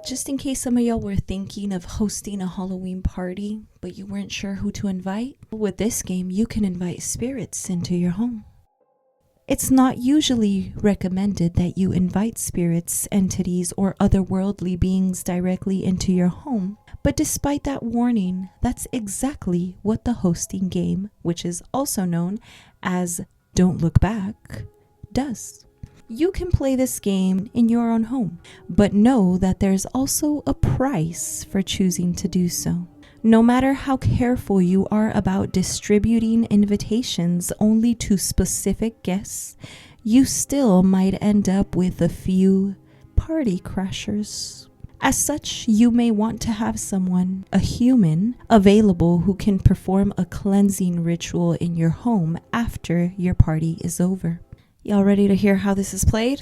Just in case some of y'all were thinking of hosting a Halloween party, but you weren't sure who to invite, with this game, you can invite spirits into your home. It's not usually recommended that you invite spirits, entities, or otherworldly beings directly into your home, but despite that warning, that's exactly what the hosting game, which is also known as Don't Look Back, does. You can play this game in your own home, but know that there's also a price for choosing to do so. No matter how careful you are about distributing invitations only to specific guests, you still might end up with a few party crashers. As such, you may want to have someone, a human, available who can perform a cleansing ritual in your home after your party is over. Y'all ready to hear how this is played?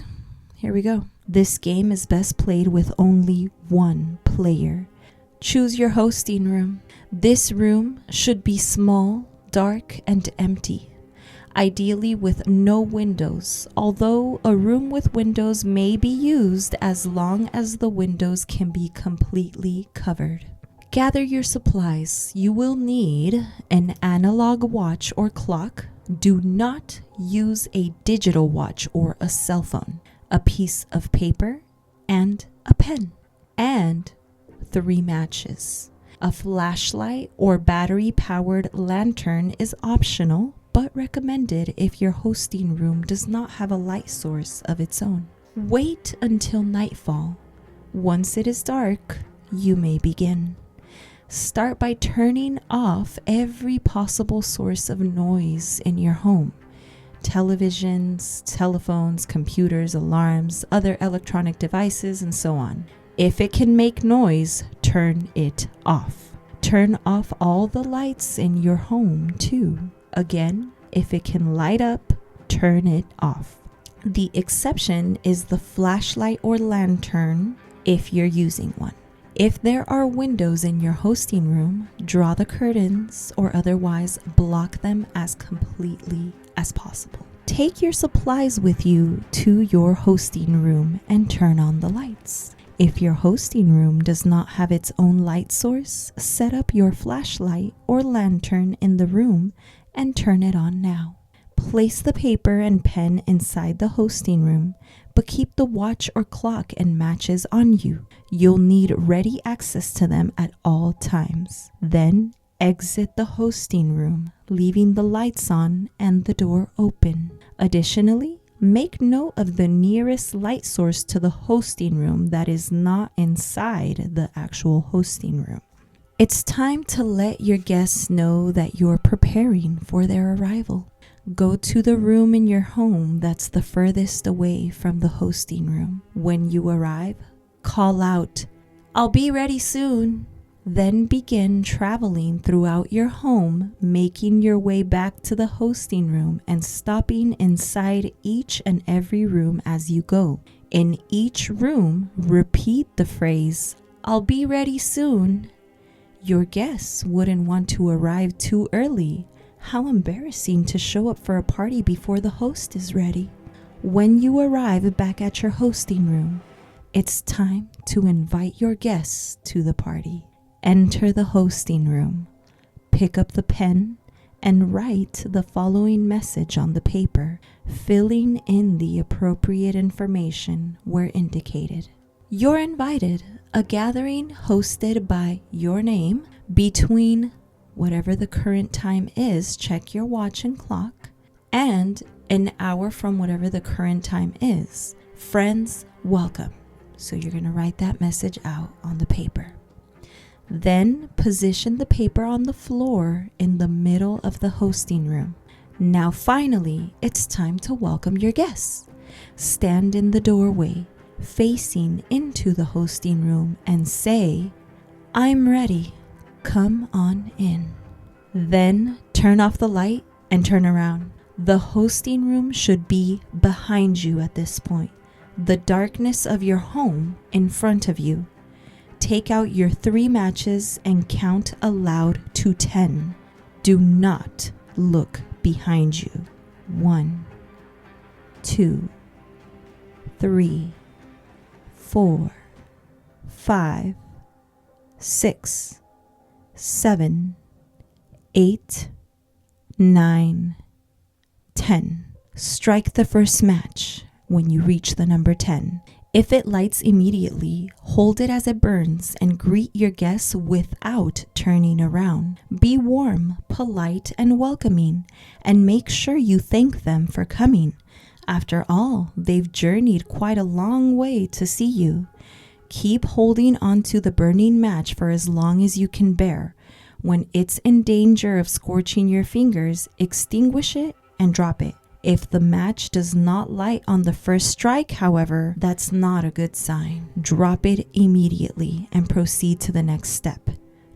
Here we go. This game is best played with only one player. Choose your hosting room. This room should be small, dark, and empty. Ideally with no windows, although a room with windows may be used as long as the windows can be completely covered. Gather your supplies. You will need an analog watch or clock. Do not use a digital watch or a cell phone, a piece of paper, and a pen, and 3 matches. A flashlight or battery-powered lantern is optional, but recommended if your hosting room does not have a light source of its own. Wait until nightfall. Once it is dark, you may begin. Start by turning off every possible source of noise in your home. Televisions, telephones, computers, alarms, other electronic devices, and so on. If it can make noise, turn it off. Turn off all the lights in your home too. Again, if it can light up, turn it off. The exception is the flashlight or lantern if you're using one. If there are windows in your hosting room, draw the curtains or otherwise block them as completely as possible. Take your supplies with you to your hosting room and turn on the lights. If your hosting room does not have its own light source, set up your flashlight or lantern in the room and turn it on now. Place the paper and pen inside the hosting room, but keep the watch or clock and matches on you. You'll need ready access to them at all times. Then exit the hosting room, leaving the lights on and the door open. Additionally, make note of the nearest light source to the hosting room that is not inside the actual hosting room. It's time to let your guests know that you're preparing for their arrival. Go to the room in your home that's the furthest away from the hosting room. When you arrive, call out, "I'll be ready soon." Then begin traveling throughout your home, making your way back to the hosting room and stopping inside each and every room as you go. In each room, repeat the phrase, "I'll be ready soon." Your guests wouldn't want to arrive too early. How embarrassing to show up for a party before the host is ready. When you arrive back at your hosting room, it's time to invite your guests to the party. Enter the hosting room, pick up the pen, and write the following message on the paper, filling in the appropriate information where indicated. You're invited, a gathering hosted by your name between whatever the current time is, check your watch and clock, and an hour from whatever the current time is. Friends, welcome. So you're going to write that message out on the paper. Then position the paper on the floor in the middle of the hosting room. Now finally, it's time to welcome your guests. Stand in the doorway, facing into the hosting room and say, "I'm ready. Come on in." Then turn off the light and turn around. The hosting room should be behind you at this point. The darkness of your home in front of you. Take out your 3 matches and count aloud to 10. Do not look behind you. 1, 2, 3, 4, 5, 6, 7, 8, 9, 10. Strike the first match when you reach the number 10. If it lights immediately, hold it as it burns and greet your guests without turning around. Be warm, polite, and welcoming, and make sure you thank them for coming. After all, they've journeyed quite a long way to see you. Keep holding onto the burning match for as long as you can bear. When it's in danger of scorching your fingers, extinguish it and drop it. If the match does not light on the first strike, however, that's not a good sign. Drop it immediately and proceed to the next step.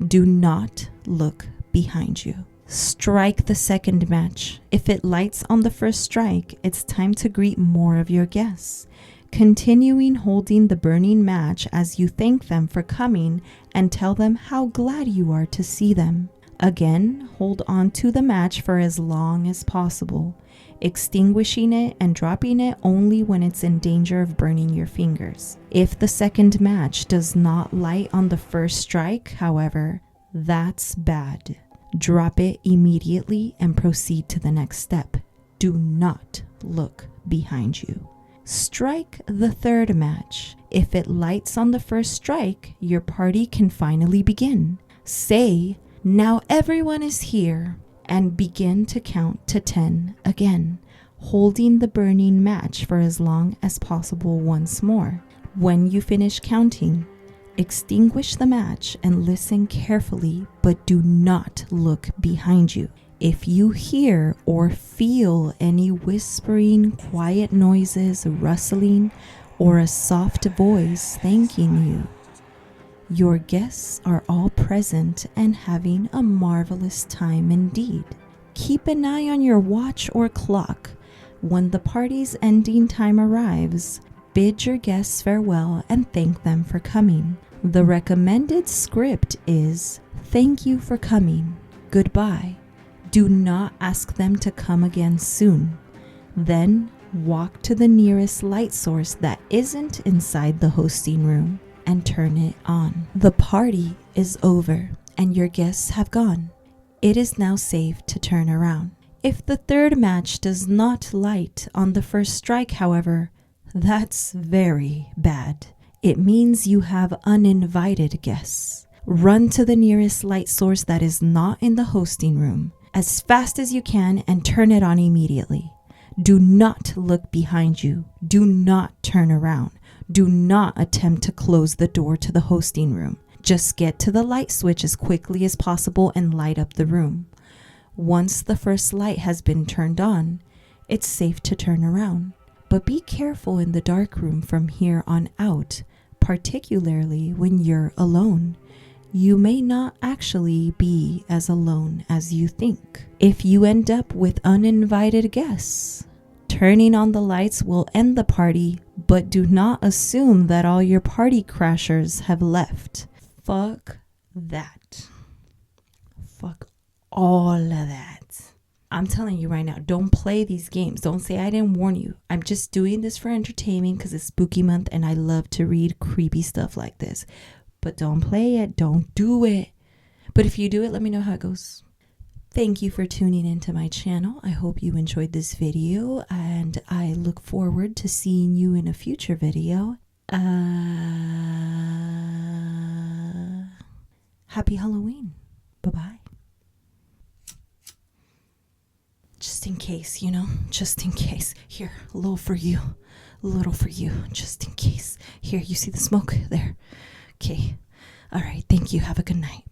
Do not look behind you. Strike the second match. If it lights on the first strike, it's time to greet more of your guests. Continuing holding the burning match as you thank them for coming and tell them how glad you are to see them. Again, hold on to the match for as long as possible, extinguishing it and dropping it only when it's in danger of burning your fingers. If the second match does not light on the first strike, however, that's bad. Drop it immediately and proceed to the next step. Do not look behind you. Strike the third match. If it lights on the first strike, your party can finally begin. Say, "Now everyone is here," and begin to count to 10 again, holding the burning match for as long as possible once more. When you finish counting, extinguish the match and listen carefully, but do not look behind you. If you hear or feel any whispering, quiet noises, rustling, or a soft voice thanking you, your guests are all present and having a marvelous time indeed. Keep an eye on your watch or clock. When the party's ending time arrives, bid your guests farewell and thank them for coming. The recommended script is, "Thank you for coming. Goodbye." Do not ask them to come again soon. Then walk to the nearest light source that isn't inside the hosting room and turn it on. The party is over and your guests have gone. It is now safe to turn around. If the third match does not light on the first strike, however, that's very bad. It means you have uninvited guests. Run to the nearest light source that is not in the hosting room as fast as you can and turn it on immediately. Do not look behind you. Do not turn around. Do not attempt to close the door to the hosting room. Just get to the light switch as quickly as possible and light up the room. Once the first light has been turned on, it's safe to turn around. But be careful in the dark room from here on out, particularly when you're alone. You may not actually be as alone as you think. If you end up with uninvited guests, turning on the lights will end the party, but do not assume that all your party crashers have left. Fuck that. Fuck all of that. I'm telling you right now, don't play these games. Don't say I didn't warn you. I'm just doing this for entertainment because it's spooky month and I love to read creepy stuff like this. But don't play it. Don't do it. But if you do it, let me know how it goes. Thank you for tuning into my channel. I hope you enjoyed this video and I look forward to seeing you in a future video. Happy Halloween. Bye-bye. Just in case, just in case. Here, a little for you, just in case. Here, you see the smoke there? Okay. All right. Thank you. Have a good night.